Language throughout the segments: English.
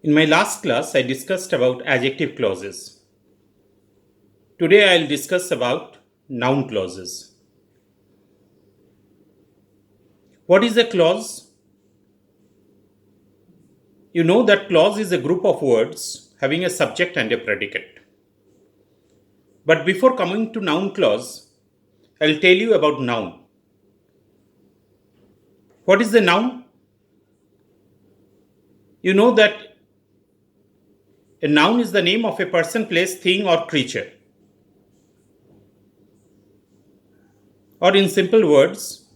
In my last class, I discussed about adjective clauses. Today, I'll discuss about noun clauses. What is a clause? You know that clause is a group of words having a subject and a predicate. But before coming to noun clause, I'll tell you about noun. What is the noun? You know that a noun is the name of a person, place, thing, or creature. Or in simple words,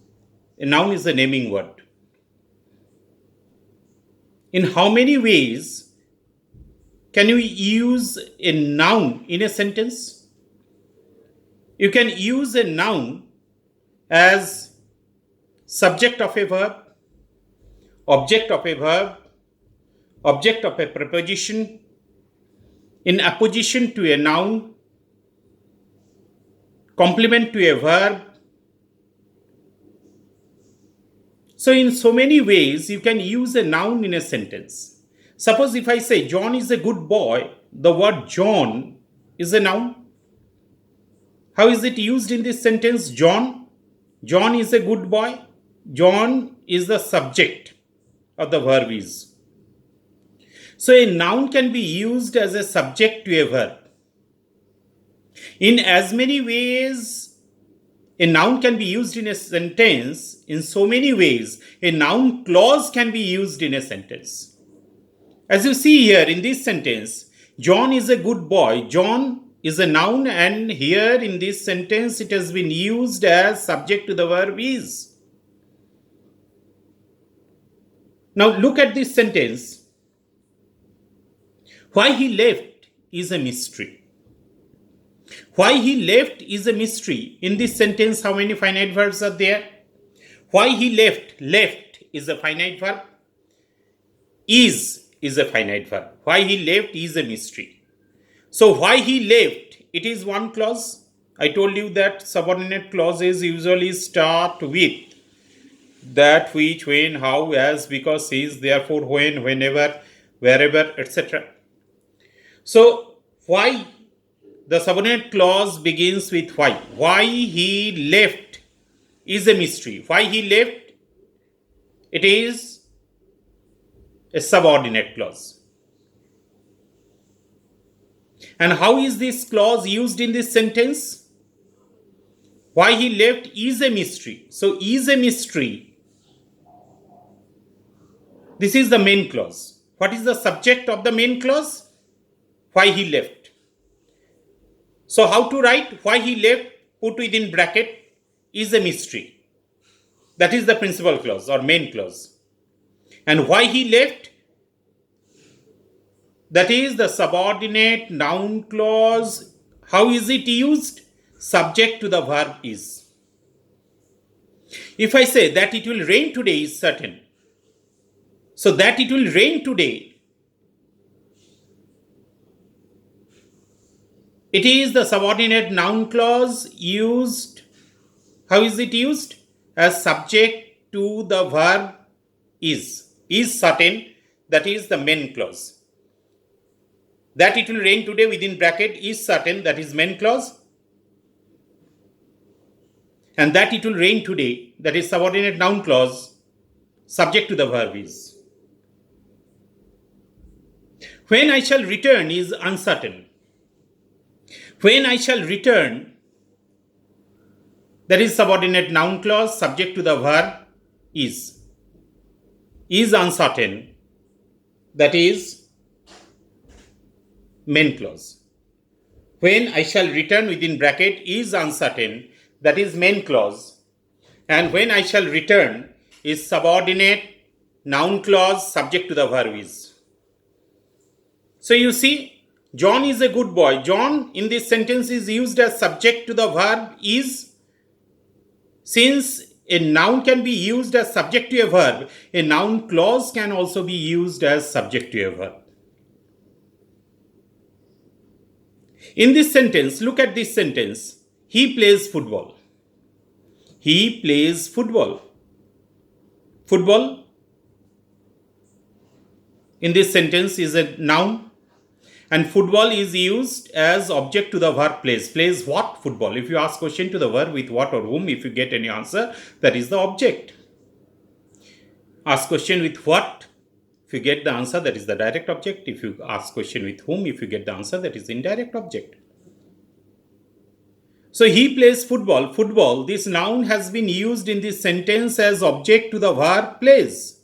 a noun is a naming word. In how many ways can you use a noun in a sentence? You can use a noun as subject of a verb, object of a verb, object of a preposition, in apposition to a noun, complement to a verb. So, in so many ways, you can use a noun in a sentence. Suppose if I say John is a good boy, the word John is a noun. How is it used in this sentence? John. John is a good boy. John is the subject of the verb is. So a noun can be used as a subject to a verb. In as many ways, a noun can be used in a sentence. In so many ways, a noun clause can be used in a sentence. As you see here in this sentence, John is a good boy. John is a noun, and here in this sentence it has been used as subject to the verb is. Now look at this sentence. Why he left is a mystery. Why he left is a mystery. In this sentence, how many finite verbs are there? Why he left. Left is a finite verb. Is a finite verb. Why he left is a mystery. So why he left, it is one clause. I told you that subordinate clauses usually start with that, which, when, how, as, because, is, therefore, when, whenever, wherever, etc. So why? The subordinate clause begins with why. Why he left is a mystery. Why he left? It is a subordinate clause. And how is this clause used in this sentence? Why he left is a mystery. So is a mystery. This is the main clause. What is the subject of the main clause? Why he left. So how to write why he left, put within bracket, is a mystery. That is the principal clause or main clause. And why he left, that is the subordinate noun clause. How is it used? Subject to the verb is. If I say that it will rain today is certain. So that it will rain today, it is the subordinate noun clause used. How is it used? As subject to the verb is. Is certain, that is the main clause. That it will rain today within bracket is certain, that is main clause. And that it will rain today, that is subordinate noun clause, subject to the verb is. When I shall return is uncertain. When I shall return, that is subordinate noun clause, subject to the verb is. Is uncertain, that is main clause. When I shall return within bracket is uncertain, that is main clause. And when I shall return is subordinate noun clause, subject to the verb is. So you see, John is a good boy. John in this sentence is used as subject to the verb is. Since a noun can be used as subject to a verb, a noun clause can also be used as subject to a verb. In this sentence, look at this sentence. He plays football. He plays football. Football in this sentence is a noun, and football is used as object to the verb plays. Plays what? Football. If you ask question to the verb with what or whom, if you get any answer, that is the object. Ask question with what, if you get the answer, that is the direct object. If you ask question with whom, if you get the answer, that is indirect object. So he plays football. Football, this noun has been used in this sentence as object to the verb plays.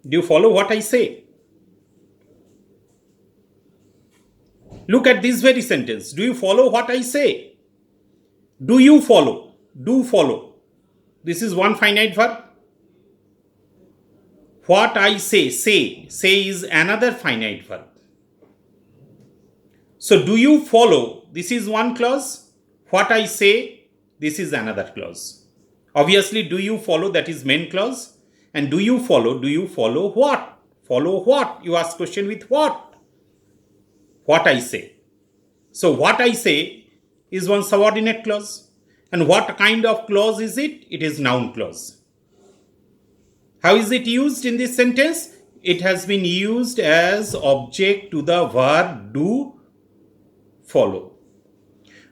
Do you follow what I say? Look at this very sentence. Do you follow what I say? Do you follow? Do follow. This is one finite verb. What I say, say is another finite verb. So do you follow? This is one clause. What I say, this is another clause. Obviously, do you follow, that is main clause. And do you follow what? Follow what? You ask question with what? What I say. So what I say is one subordinate clause. And what kind of clause is it? It is noun clause. How is it used in this sentence? It has been used as object to the verb do follow.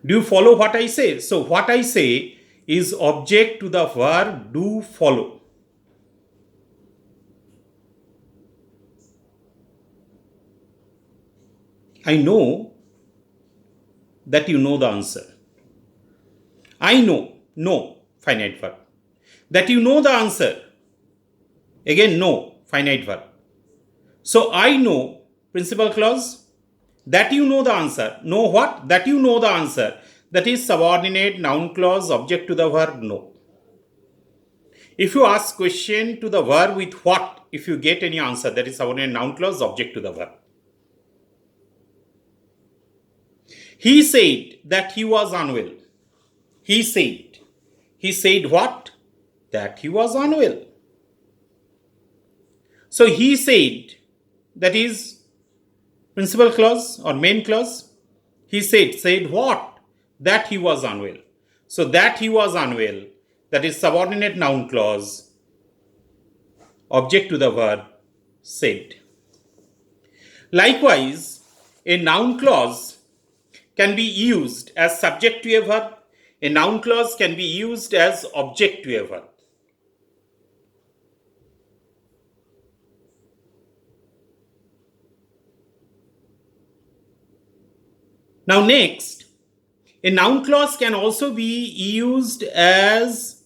Do you follow what I say? So what I say is object to the verb do follow. I know that you know the answer. I know, finite verb. That you know the answer. Again, no, finite verb. So I know, principal clause. That you know the answer. Know what? That you know the answer. That is subordinate noun clause, object to the verb know. If you ask question to the verb with what, if you get any answer, that is subordinate noun clause, object to the verb. He said that he was unwell. He said. He said what? That he was unwell. So he said, that is principal clause or main clause. He said what? That he was unwell. So that he was unwell, that is subordinate noun clause, object to the verb said. Likewise, a noun clause can be used as subject to a verb. A noun clause can be used as object to a verb. Now next, a noun clause can also be used as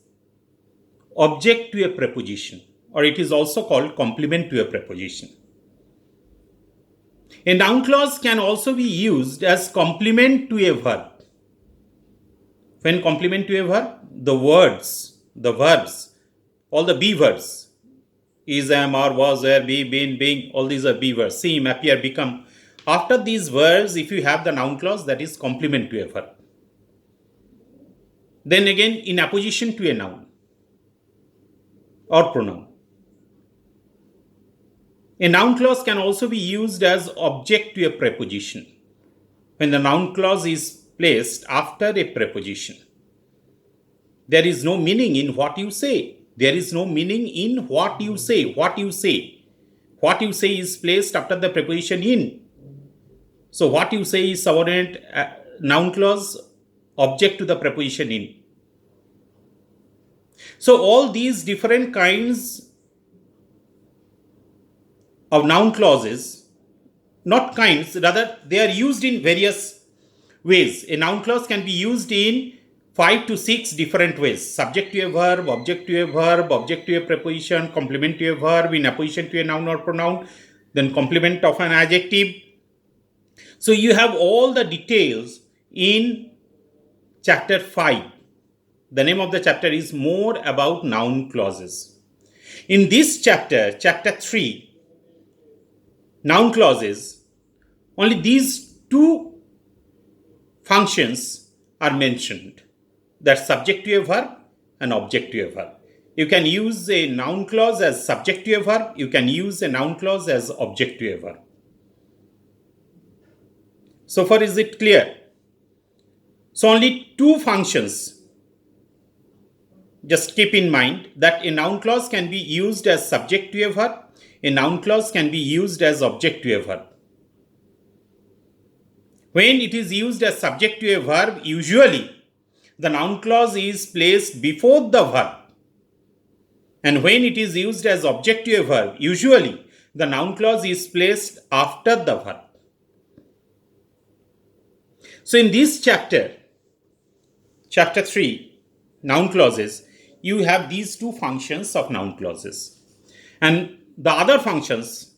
object to a preposition, or it is also called complement to a preposition. A noun clause can also be used as complement to a verb. When complement to a verb, the verbs, all the be verbs, is, am, are, was, were, be, been, being, all these are be verbs. Seem, appear, become. After these verbs, if you have the noun clause, that is complement to a verb. Then again, in apposition to a noun or pronoun. A noun clause can also be used as object to a preposition. When the noun clause is placed after a preposition, there is no meaning in what you say. There is no meaning in what you say. What you say. What you say is placed after the preposition in. So what you say is subordinate noun clause, object to the preposition in. So all these different kinds of noun clauses, not kinds, rather they are used in various ways. A noun clause can be used in 5 to 6 different ways. Subject to a verb, object to a verb, object to a preposition, complement to a verb, in apposition to a noun or pronoun, then complement of an adjective. So you have all the details in chapter 5. The name of the chapter is More About Noun Clauses. In this chapter, chapter 3, noun clauses, only these two functions are mentioned. That's subject to a verb and object to a verb. You can use a noun clause as subject to a verb. You can use a noun clause as object to a verb. So far, is it clear? So only two functions just keep in mind that a noun clause can be used as subject to a verb. A noun clause can be used as object to a verb. When it is used as subject to a verb, usually the noun clause is placed before the verb. And when it is used as object to a verb, usually the noun clause is placed after the verb. So in this chapter 3, noun clauses, you have these two functions of noun clauses. And the other functions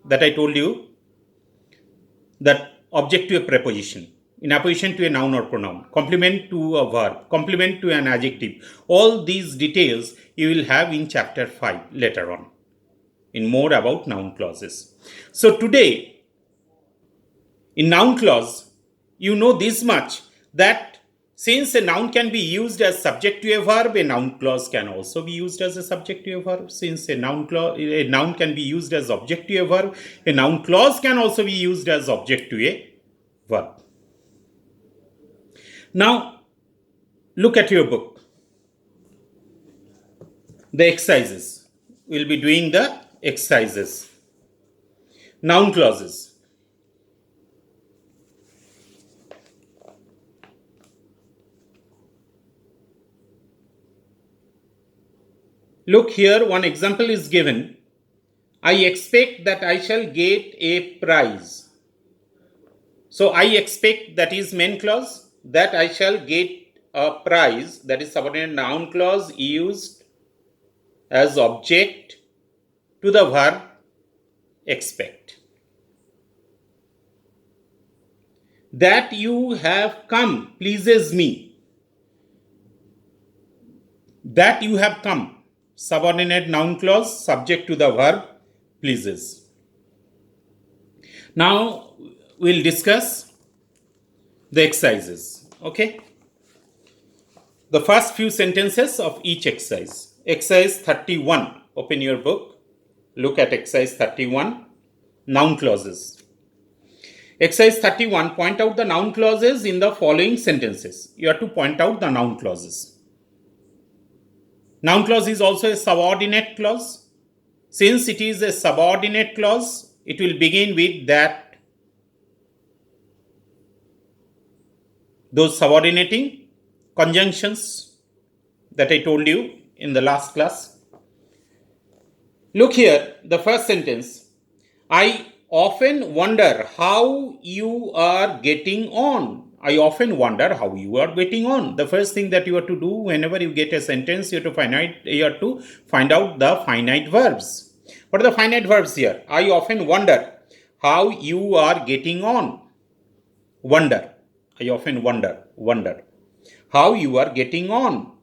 that I told you, that object to a preposition, in opposition to a noun or pronoun, complement to a verb, complement to an adjective, all these details you will have in chapter 5 later on, in more about noun clauses. So today, in noun clause, you know this much, that since a noun can be used as subject to a verb, a noun clause can also be used as a subject to a verb. Since a noun can be used as object to a verb, a noun clause can also be used as object to a verb. Now, look at your book. The exercises. We'll be doing the exercises. Noun clauses. Look here, one example is given. I expect that I shall get a prize. So I expect, that is main clause, that I shall get a prize, that is subordinate noun clause used as object to the verb expect. That you have come pleases me. That you have come, subordinate noun clause subject to the verb pleases. Now we'll discuss the exercises. Okay. The first few sentences of each exercise. Exercise 31. Open your book. Look at exercise 31. Noun clauses. Exercise 31. Point out the noun clauses in the following sentences. You have to point out the noun clauses. Noun clause is also a subordinate clause. Since it is a subordinate clause, it will begin with that. Those subordinating conjunctions that I told you in the last class. Look here, the first sentence. I often wonder how you are getting on. I often wonder how you are getting on. The first thing that you have to do whenever you get a sentence, you have to find out the finite verbs. What are the finite verbs here? I often wonder how you are getting on. Wonder. I often wonder. How you are getting on.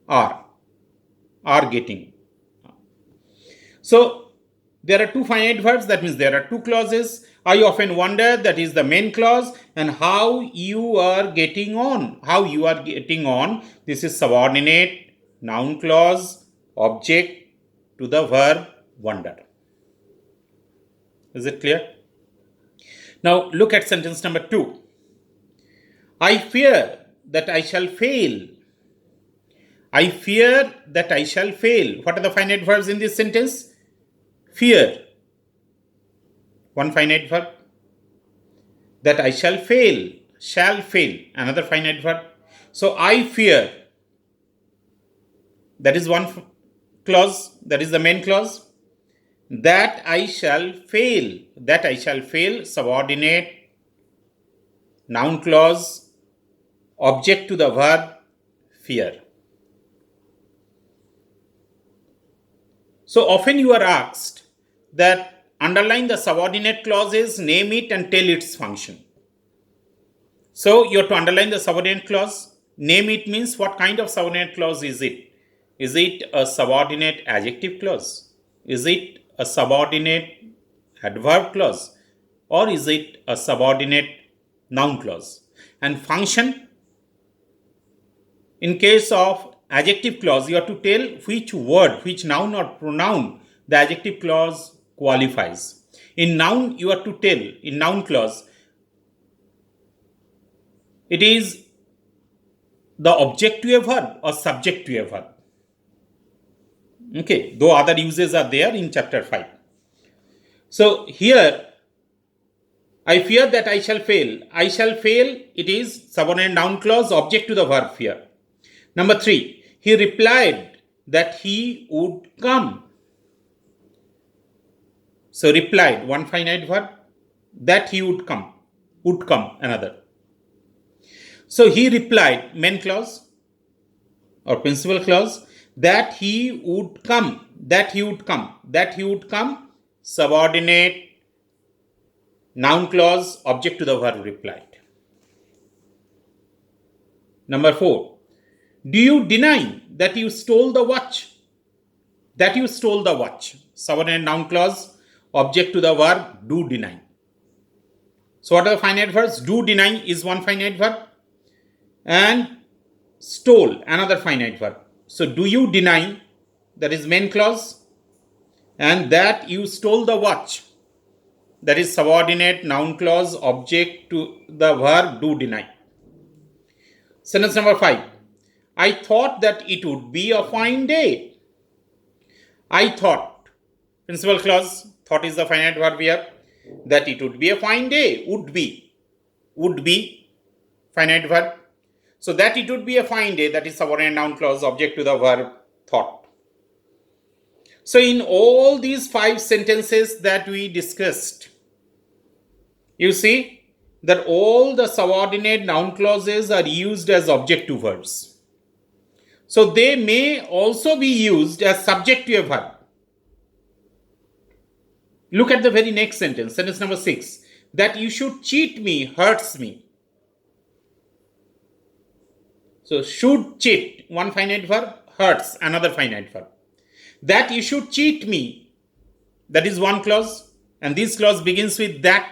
Are getting. So there are two finite verbs, that means there are two clauses. I often wonder, that is the main clause, and how you are getting on. How you are getting on, this is subordinate noun clause object to the verb wonder. Is it clear? Now look at sentence number 2. I fear that I shall fail. I fear that I shall fail. What are the finite verbs in this sentence? Fear, one finite verb. That I shall fail, another finite verb. So I fear, that is one clause, that is the main clause. That I shall fail, subordinate noun clause object to the verb fear. So often you are asked that underline the subordinate clauses, name it and tell its function. So you have to underline the subordinate clause. Name it means what kind of subordinate clause is it? Is it a subordinate adjective clause? Is it a subordinate adverb clause? Or is it a subordinate noun clause? And function, in case of adjective clause, you have to tell which word, which noun or pronoun the adjective clause qualifies. In noun, you have to tell, in noun clause, it is the object to a verb or subject to a verb. Okay, though other uses are there in chapter 5. So here, I fear that I shall fail. I shall fail, it is subordinate noun clause, object to the verb fear. Number 3, he replied that he would come. So replied, one finite verb, that he would come, another. So he replied, main clause or principal clause, that he would come, subordinate noun clause, object to the verb replied. Number 4, do you deny that you stole the watch? Subordinate noun clause, object to the verb do deny. So what are the finite verbs? Do deny is one finite verb and stole another finite verb. So do you deny, that is main clause, and that you stole the watch, that is subordinate noun clause, object to the verb do deny. Sentence number 5, I thought that it would be a fine day. I thought, principal clause, thought is the finite verb here, that it would be a fine day, would be finite verb. So that it would be a fine day, that is subordinate noun clause, object to the verb thought. So in all these 5 sentences that we discussed, you see that all the subordinate noun clauses are used as objective verbs. So they may also be used as subject to a verb. Look at the very next sentence, sentence number 6. That you should cheat me hurts me. So should, cheat, one finite verb, hurts, another finite verb. That you should cheat me, that is one clause, and this clause begins with that.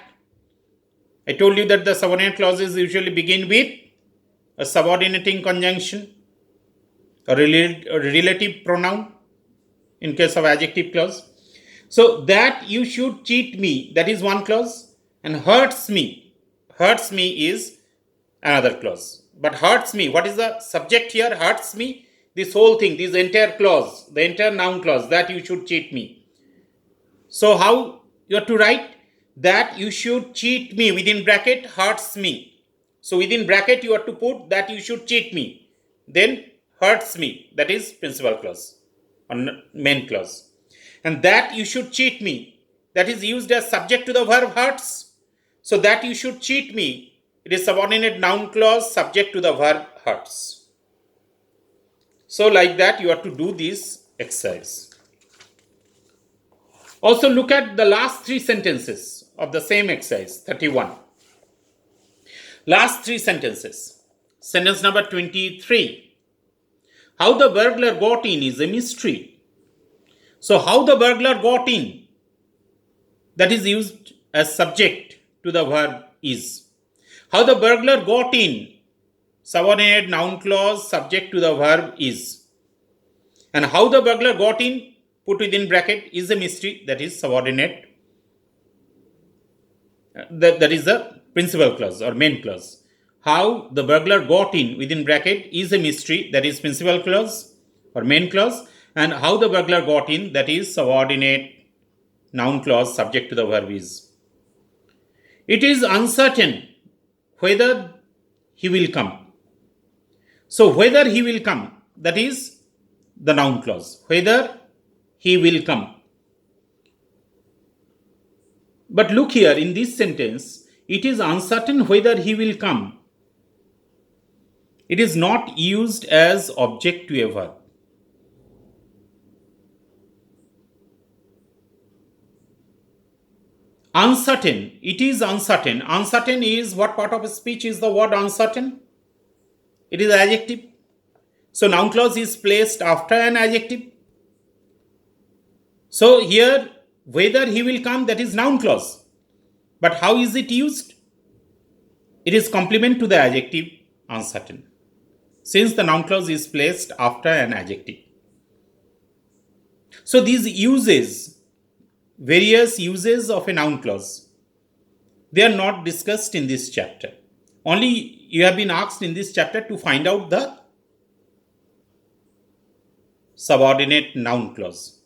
I told you that the subordinate clauses usually begin with a subordinating conjunction, a relative pronoun in case of adjective clause. So that you should cheat me, that is one clause, and hurts me is another clause. But hurts me, what is the subject here? Hurts me, this whole thing, this entire clause, the entire noun clause, that you should cheat me. So how you have to write? That you should cheat me, within bracket, hurts me. So within bracket you have to put that you should cheat me, then hurts me, that is principal clause or main clause. And that you should cheat me, that is used as subject to the verb hurts. So that you should cheat me, it is subordinate noun clause, subject to the verb hurts. So like that you have to do this exercise. Also look at the last 3 sentences of the same exercise, 31. Last 3 sentences. Sentence number 23. How the burglar got in is a mystery. So how the burglar got in, that is used as subject to the verb is. How the burglar got in, subordinate noun clause, subject to the verb is. And how the burglar got in, put within bracket, is a mystery, that is subordinate, that is the principal clause or main clause. How the burglar got in, within bracket, is a mystery, that is principal clause or main clause. And how the burglar got in, that is subordinate noun clause, subject to the verb is. It is uncertain whether he will come. So whether he will come, that is the noun clause, whether he will come. But look here in this sentence, it is uncertain whether he will come. It is not used as object to a verb. Uncertain, it is uncertain. Uncertain is, what part of speech is the word uncertain? It is adjective. So noun clause is placed after an adjective. So here, whether he will come, that is noun clause. But how is it used? It is complement to the adjective uncertain, since the noun clause is placed after an adjective. So these uses, various uses of a noun clause, they are not discussed in this chapter. Only you have been asked in this chapter to find out the subordinate noun clause.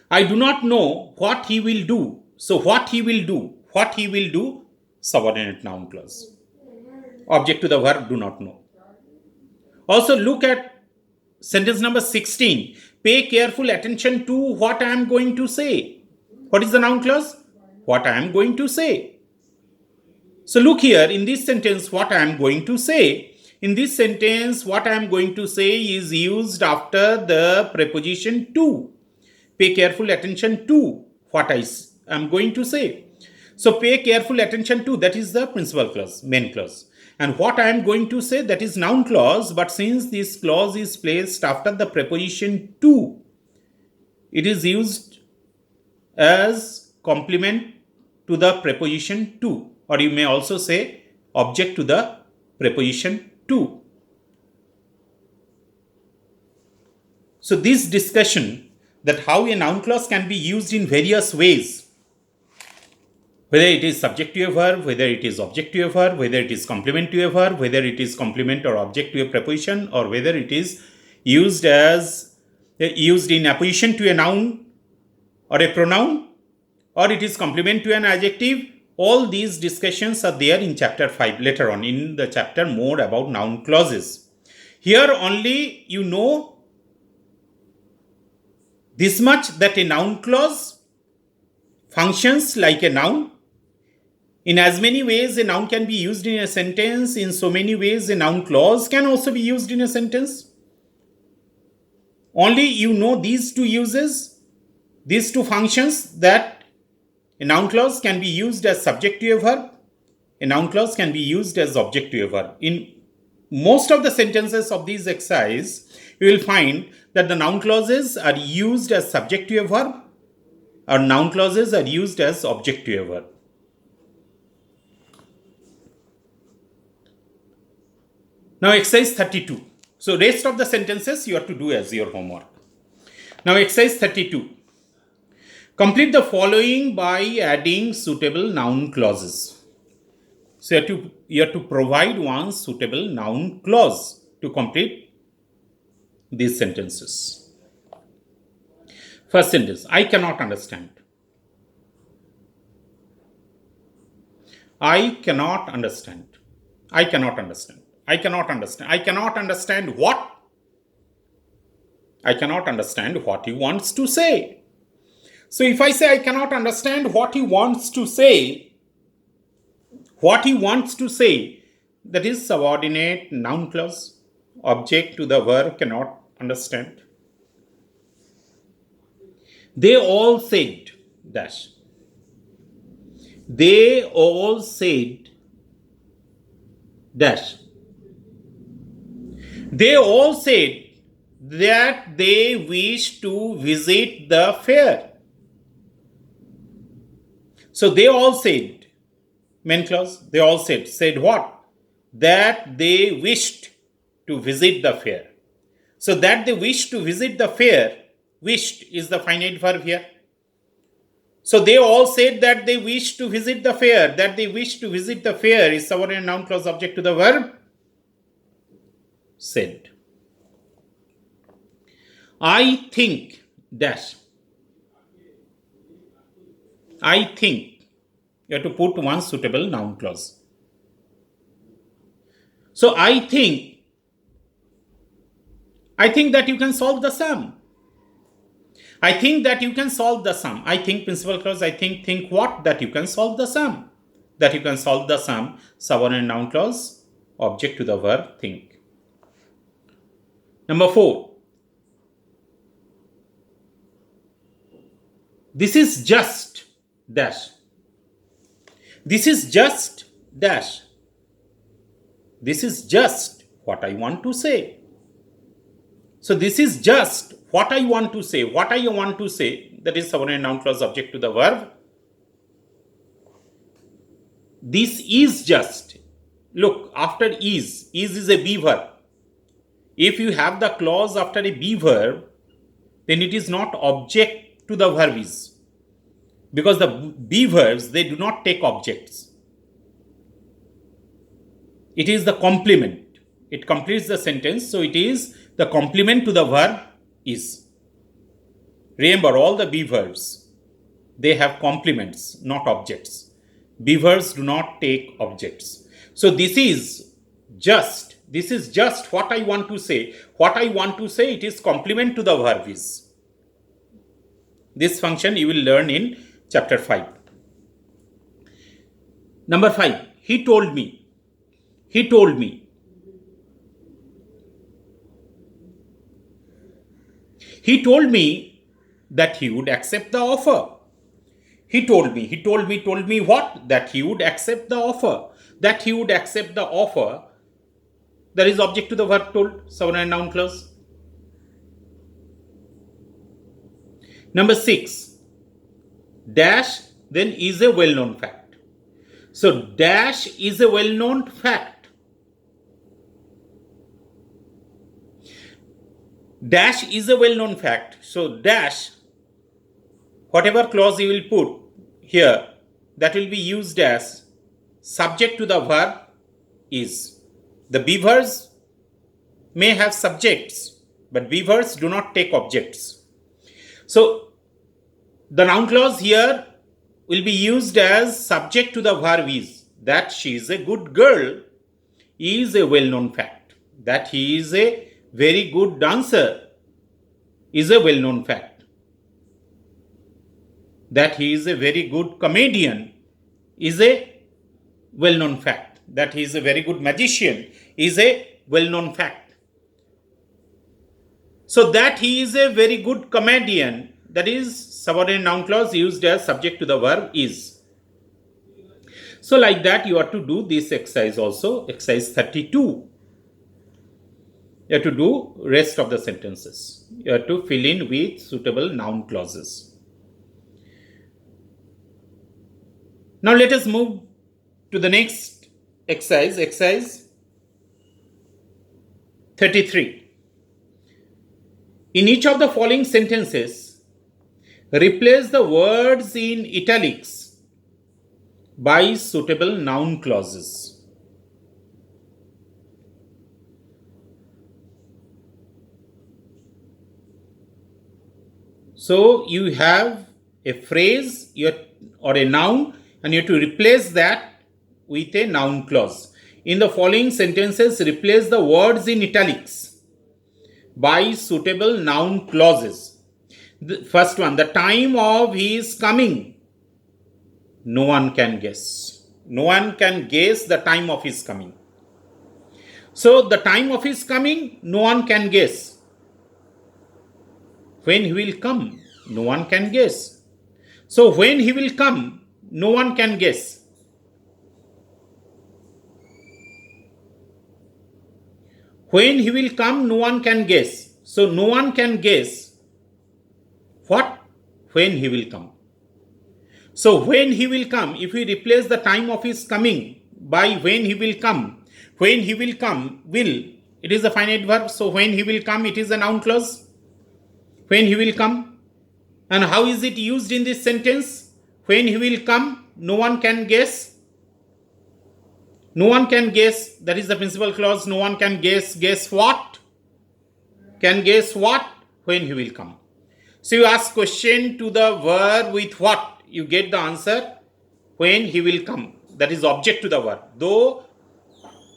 I do not know what he will do. So what he will do, subordinate noun clause. Object to the verb, do not know. Also look at sentence number 16. Pay careful attention to what I am going to say. What is the noun clause? What I am going to say. So look here in this sentence, what I am going to say. In this sentence, what I am going to say is used after the preposition to. Pay careful attention to what I am going to say. So pay careful attention to, that is the principal clause, main clause. And what I am going to say, that is noun clause. But since this clause is placed after the preposition to, it is used as complement to the preposition to, or you may also say object to the preposition to. So this discussion that how a noun clause can be used in various ways, whether it is subject to a verb, whether it is object to a verb, whether it is complement to a verb, whether it is complement or object to a preposition, or whether it is used in apposition to a noun or a pronoun, or it is complement to an adjective. All these discussions are there in chapter 5 later on in the chapter more about noun clauses. Here only you know this much, that a noun clause functions like a noun. In as many ways a noun can be used in a sentence, in so many ways a noun clause can also be used in a sentence. Only you know these two uses, these two functions, that a noun clause can be used as subject to a verb, a noun clause can be used as object to a verb. In most of the sentences of this exercise, you will find that the noun clauses are used as subject to a verb, or noun clauses are used as object to a verb. Now exercise 32. So rest of the sentences you have to do as your homework. Now exercise 32. Complete the following by adding suitable noun clauses. So you have to provide one suitable noun clause to complete these sentences. First sentence, I cannot understand. I cannot understand. I cannot understand. I cannot understand. I cannot understand what? I cannot understand what he wants to say. So if I say I cannot understand what he wants to say, that is subordinate noun clause, object to the verb cannot understand. They all said dash. They all said dash. They all said that they wish to visit the fair. So they all said, main clause, they all said what? That they wished to visit the fair. So that they wish to visit the fair, wished is the finite verb here. So they all said that they wish to visit the fair. That they wish to visit the fair is subordinate noun clause object to the verb said. I think dash. I think. You have to put one suitable noun clause. So I think that you can solve the sum. I think that you can solve the sum. I think principal clause, I think what? That you can solve the sum. That you can solve the sum, subordinate noun clause, object to the verb think. Number 4. This is just dash. This is just dash. This is just what I want to say. So this is just what I want to say. What I want to say, that is subordinate noun clause object to the verb. This is just. Look, after is a be verb. If you have the clause after a be verb, then it is not object to the verb is. Because the be verbs, they do not take objects. It is the complement. It completes the sentence, so it is the complement to the verb is. Remember, all the be verbs, they have complements, not objects. Be verbs do not take objects. So this is just what I want to say. What I want to say, it is complement to the verb is. This function you will learn in chapter 5. Number 5, he told me. He told me. He told me that he would accept the offer. He told me what? That he would accept the offer. That he would accept the offer. That is object to the verb told, subordinate noun clause. Number 6, dash then is a well-known fact. So dash is a well-known fact. Dash is a well-known fact. So dash, whatever clause you will put here, that will be used as subject to the verb is. The be verbs may have subjects, but be verbs do not take objects. So the noun clause here will be used as subject to the verb is. That she is a good girl is a well-known fact. That he is a very good dancer is a well-known fact. That he is a very good comedian is a well-known fact. That he is a very good magician is a well-known fact. So that he is a very good comedian, that is subordinate noun clause used as subject to the verb is. So like that you are to do this exercise also, exercise 32. You have to do rest of the sentences. You have to fill in with suitable noun clauses. Now let us move to the next exercise, exercise 33. In each of the following sentences, replace the words in italics by suitable noun clauses. So you have a phrase or a noun, and you have to replace that with a noun clause. In the following sentences, replace the words in italics by suitable noun clauses. The first one, the time of his coming. No one can guess. No one can guess the time of his coming. So the time of his coming, no one can guess. When he will come, no one can guess. So when he will come, no one can guess. When he will come, no one can guess. So no one can guess what? When he will come. So when he will come, if we replace the time of his coming by when he will come, when he will come, will, it is a finite verb. So when he will come, it is a noun clause. When he will come. And how is it used in this sentence? When he will come, no one can guess. No one can guess. That is the principal clause. No one can guess. Guess what? Can guess what? When he will come. So you ask question to the verb with what? You get the answer. When he will come. That is object to the verb. Though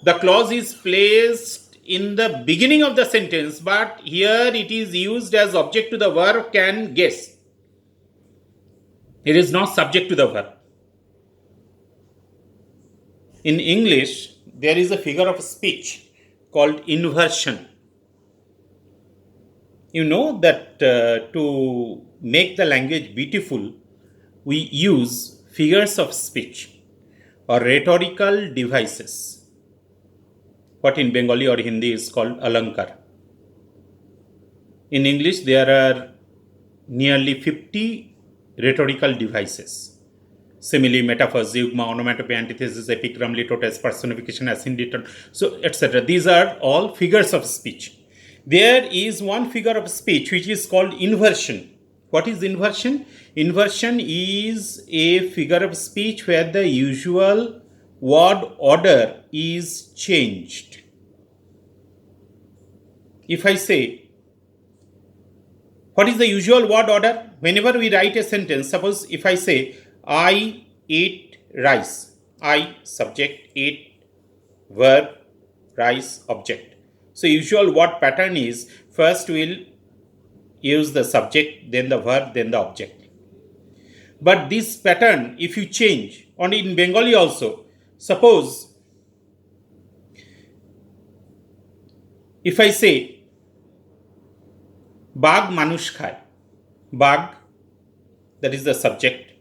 the clause is placed in the beginning of the sentence, but here it is used as object to the verb can guess. It is not subject to the verb. In English, there is a figure of speech called inversion. You know that to make the language beautiful, we use figures of speech or rhetorical devices. What in Bengali or Hindi is called alankar. In English, there are nearly 50 rhetorical devices. Simile, metaphors, zeugma, onomatopoeia, antithesis, epigram, litotes, personification, ascendant, so etc. These are all figures of speech. There is one figure of speech which is called inversion. What is inversion? Inversion is a figure of speech where the usual word order is changed. If I say, what is the usual word order? Whenever we write a sentence, suppose if I say, I ate rice. I, subject, ate, verb, rice, object. So usual word pattern is, first we'll use the subject, then the verb, then the object. But this pattern, if you change, and in Bengali also, suppose if I say, Bag manush khai. Bag, that is the subject.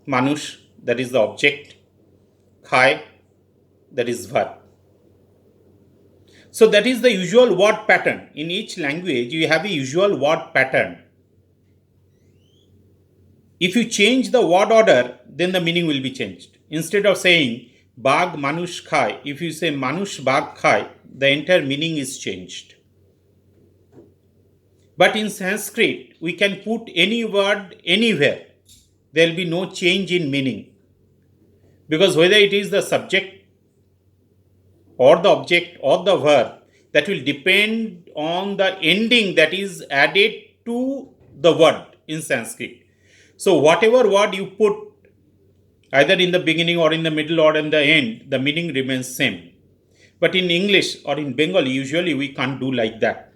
Manush, that is the object. Khai, that is verb. So that is the usual word pattern. In each language, you have a usual word pattern. If you change the word order, then the meaning will be changed. Instead of saying Bag manush khai, if you say Manush bag khai, the entire meaning is changed. But in Sanskrit, we can put any word anywhere. There will be no change in meaning. Because whether it is the subject or the object or the verb, that will depend on the ending that is added to the word in Sanskrit. So whatever word you put, either in the beginning or in the middle or in the end, the meaning remains same. But in English or in Bengali, usually we can't do like that.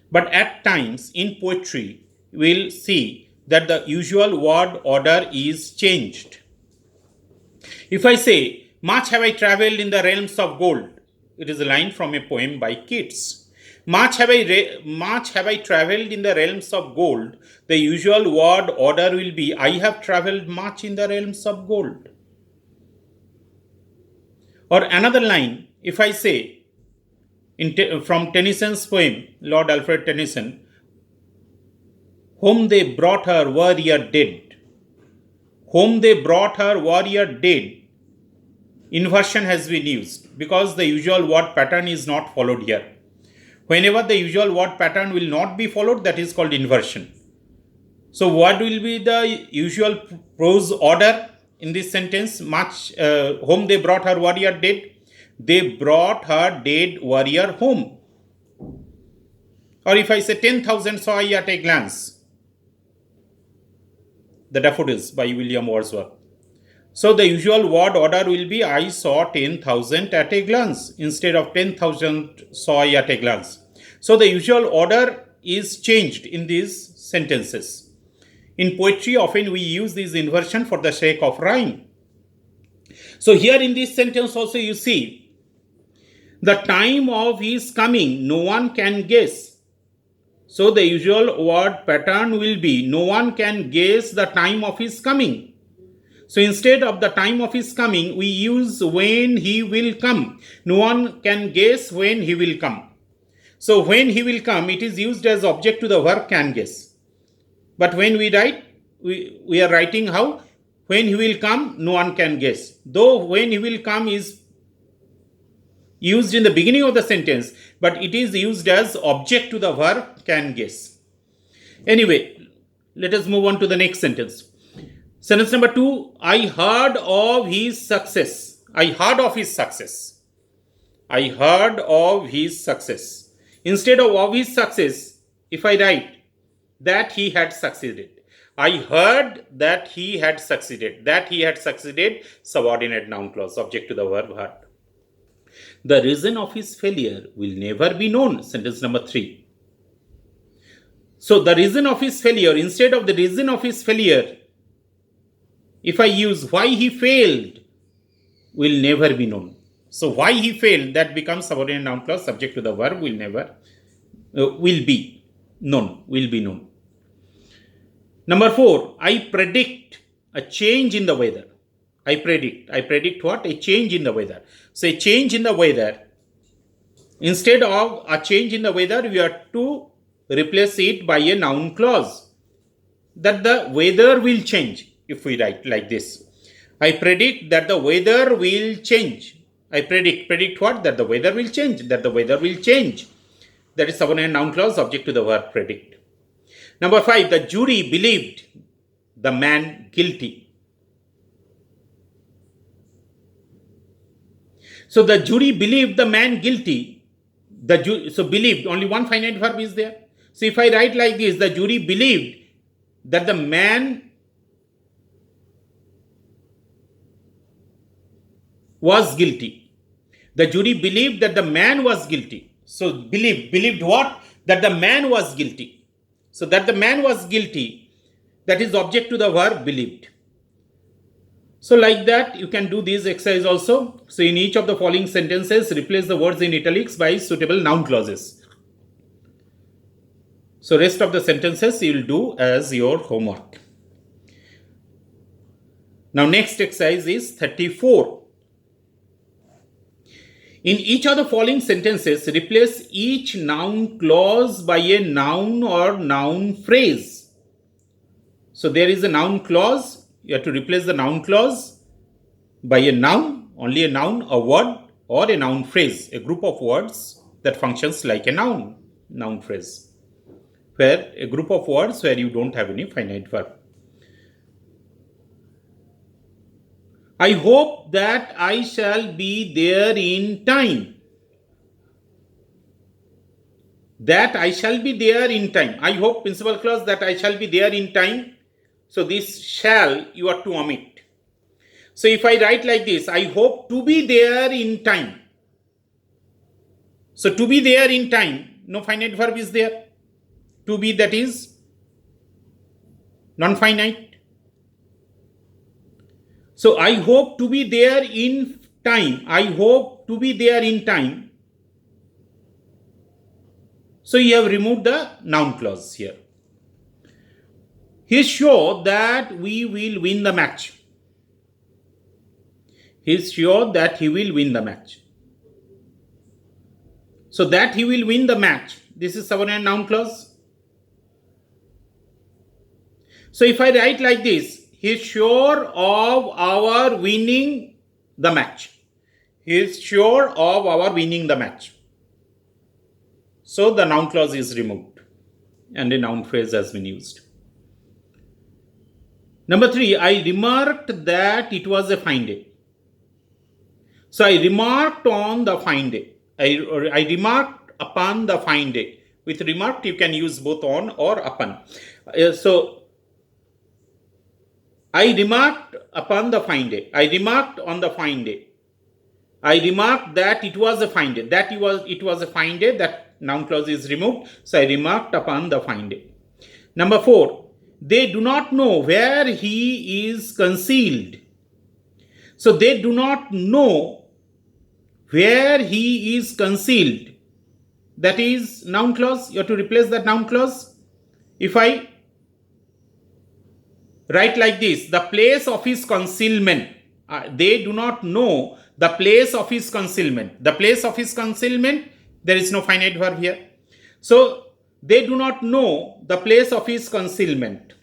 But at times in poetry, we'll see that the usual word order is changed. If I say, much have I travelled in the realms of gold, it is a line from a poem by Keats. Much have I travelled in the realms of gold, the usual word order will be, I have travelled much in the realms of gold. Or another line, if I say, from Tennyson's poem, Lord Alfred Tennyson, whom they brought her warrior dead. Whom they brought her warrior dead. Inversion has been used because the usual word pattern is not followed here. Whenever the usual word pattern will not be followed, that is called inversion. So what will be the usual prose order in this sentence? Whom they brought her warrior dead. They brought her dead warrior home. Or if I say 10,000 saw I at a glance. The Daffodils by William Wordsworth. So the usual word order will be, I saw 10,000 at a glance instead of 10,000 saw I at a glance. So the usual order is changed in these sentences. In poetry, often we use this inversion for the sake of rhyme. So here in this sentence also you see, the time of his coming, no one can guess. So the usual word pattern will be, no one can guess the time of his coming. So instead of the time of his coming, we use when he will come. No one can guess when he will come. So when he will come, it is used as object to the verb can guess. But when we write, we are writing how? When he will come, no one can guess. Though when he will come is used in the beginning of the sentence, but it is used as object to the verb can guess. Anyway, let us move on to the next sentence. Sentence number 2, I heard of his success. I heard of his success. I heard of his success. Instead of his success, if I write that he had succeeded. I heard that he had succeeded. That he had succeeded, subordinate noun clause, object to the verb heard. The reason of his failure will never be known. Sentence number 3. So the reason of his failure, instead of the reason of his failure, if I use why he failed, will never be known. So why he failed, that becomes subordinate noun clause, subject to the verb will never, will be known, will be known. Number 4, I predict a change in the weather. I predict what? A change in the weather. So a change in the weather, instead of a change in the weather, we have to replace it by a noun clause. That the weather will change, if we write like this. I predict that the weather will change. I predict what? That the weather will change. That the weather will change. That is subordinate noun clause, object to the verb predict. Number 5, the jury believed the man guilty. So the jury believed the man guilty. So believed, only one finite verb is there. So if I write like this, the jury believed that the man was guilty. The jury believed that the man was guilty. So believed what? That the man was guilty. So that the man was guilty, that is object to the verb believed. So like that, you can do this exercise also. So in each of the following sentences, replace the words in italics by suitable noun clauses. So rest of the sentences you will do as your homework. Now next exercise is 34. In each of the following sentences, replace each noun clause by a noun or noun phrase. So there is a noun clause. You have to replace the noun clause by a noun, only a noun, a word, or a noun phrase, a group of words that functions like a noun phrase, where a group of words where you don't have any finite verb. I hope that I shall be there in time. That I shall be there in time. I hope principal clause, that I shall be there in time. So this shall you are to omit. So if I write like this, I hope to be there in time. So to be there in time, no finite verb is there. To be, that is non-finite. So I hope to be there in time. I hope to be there in time. So you have removed the noun clause here. He is sure that we will win the match. He is sure that he will win the match. So that he will win the match. This is subordinate noun clause. So if I write like this, he is sure of our winning the match. He is sure of our winning the match. So the noun clause is removed and a noun phrase has been used. Number 3, I remarked that it was a fine day. So I remarked on the fine day. I remarked upon the fine day. With remarked, you can use both on or upon. So I remarked upon the fine day. I remarked on the fine day. I remarked that it was a fine day. That it was a fine day. That noun clause is removed. So I remarked upon the fine day. Number 4, they do not know where he is concealed. So they do not know where he is concealed. That is noun clause. You have to replace that noun clause. If I write like this, the place of his concealment. They do not know the place of his concealment. The place of his concealment, there is no finite verb here. So they do not know the place of his concealment.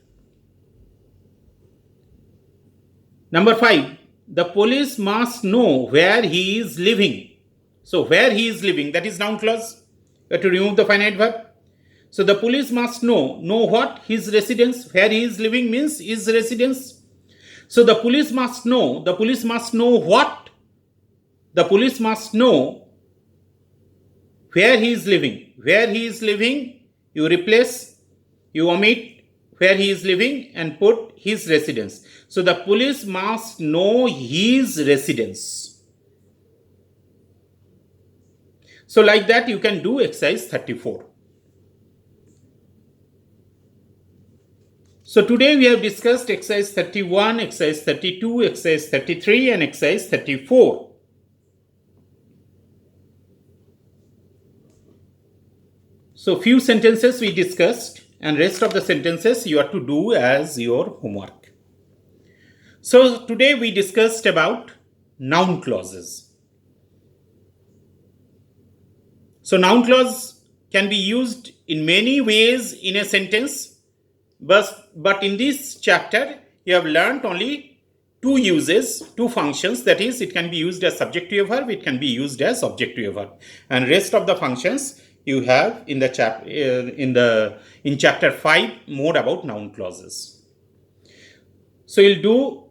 Number 5, the police must know where he is living. So where he is living, that is noun clause. You have to remove the finite verb. So the police must know what? His residence. Where he is living means his residence. So the police must know what? The police must know where he is living. Where he is living, you omit where he is living and put his residence. So the police must know his residence. So like that you can do exercise 34. So today we have discussed exercise 31, exercise 32, exercise 33 and exercise 34. So few sentences we discussed and rest of the sentences you have to do as your homework. So today we discussed about noun clauses. So noun clause can be used in many ways in a sentence, but in this chapter you have learnt only two uses, two functions. That is, it can be used as subject to a verb, it can be used as object to a verb, and rest of the functions you have in the in chapter 5 more about noun clauses. So you'll do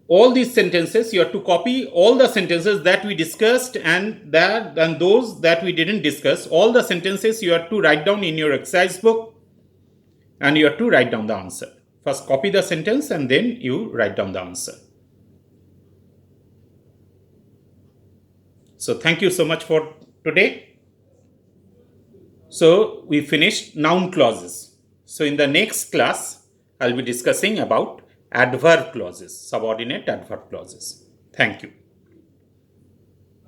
all these sentences, you have to copy all the sentences that we discussed and those that we didn't discuss. All the sentences you have to write down in your exercise book, and you have to write down the answer. First copy the sentence and then you write down the answer. So thank you so much for today. So we finished noun clauses. So in the next class, I'll be discussing about adverb clauses, subordinate adverb clauses. Thank you.